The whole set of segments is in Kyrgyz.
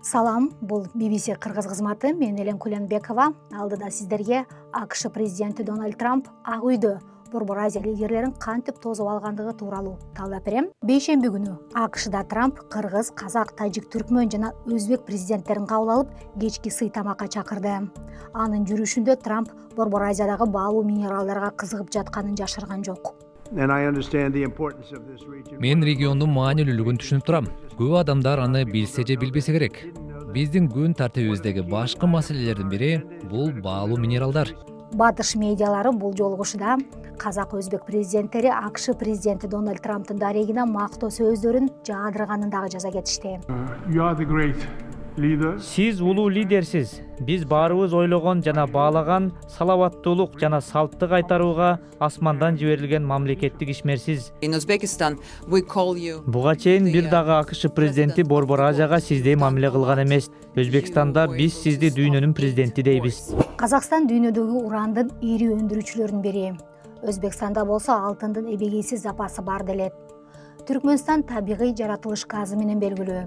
Салам, бул BBC кыргыз кызматы. Мен Элен Куленбекова. Алдыда сиздерге АКШ президенти Дональд Трамп Ак үйдө Борбор Азия лидерлерин кантип тосуп алгандыгы тууралуу талдап берем. Бейшемби күнү АКШда Трамп кыргыз, казак, тажик, түркмөн жана өзбек президенттерин кабыл алып, кечки сый тамакка чакырды. Анын жүрүшүндө Трамп Борбор Азиядагы баалуу минералдарга кызыгып жатканын жашырган жок. Мен региондун маанилүүлүгүн түшүнүп турам. Көп адамдар аны билсе же билбесе керек. Биздин күн тартибибиздеги башкы маселелердин бири бул баалуу минералдар. Батыш медиалары бул жолугушууда казак, өзбек президенттери АКШ президенти Дональд Трамптын дарегине мактоо сөздөрүн жаадырганын дагы жаза кетишти. Сиз улуу лидерсиз. Биз баарыбыз ойлогон жана баалаган салаваттуулук жана салтты кайтарууга асмандан жиберилген мамлекеттик ишмерсиз. Буга чейин бир дагы АКШ президенти Борбор Азияга сиздей мамиле кылган эмес. Өзбекстанда биз сизди дүйнөнүн президенти дейбиз. Казакстан дүйнөдөгү урандын ири өндүрүүчүлөрүнүн бири. Өзбекстанда болсо алтындын эбегейсиз запасы бар делет. Түркмөнстан табигый жаратылыш газы менен белгилүү.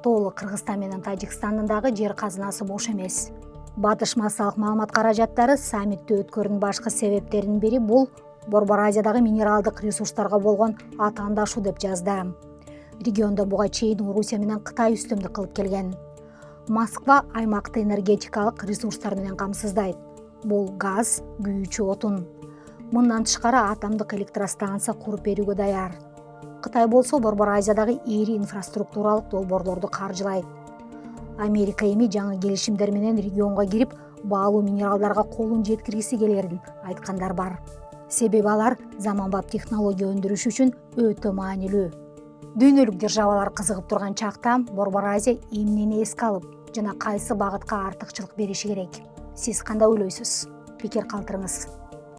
Тоолу Кыргызстан менен Тажикстандын дагы жер казынасы бош эмес. Батыш массалык маалымат каражаттары саммитти өткөрүүнүн башкы себептеринин бири бул Борбор Азиядагы минералдык ресурстарга болгон атаандашуу деп жазды. Региондо буга чейин Орусия менен Кытай үстөмдүк кылып келген. Москва аймакты энергетикалык ресурстар менен камсыздайт. Бул газ, күйүүчү отун. Мындан тышкары атомдук электростанция куруп берүүгө даяр. Кытай болсо Борбор Азиядагы ири инфраструктуралык долбоорлорду каржылайт. Америка эми жаңы келишимдер менен регионго кирип, баалуу минералдарга колун жеткиргиси келерин айткандар бар. Себеби алар заманбап технология өндүрүш үчүн өтө маанилүү. Дүйнөлүк державалар кызыгып турган чакта Борбор Азия эмнени эске алып жана кайсы багытка артыкчылык бериши керек? Сиз кандай ойлойсуз? Пикир калтырыңыз.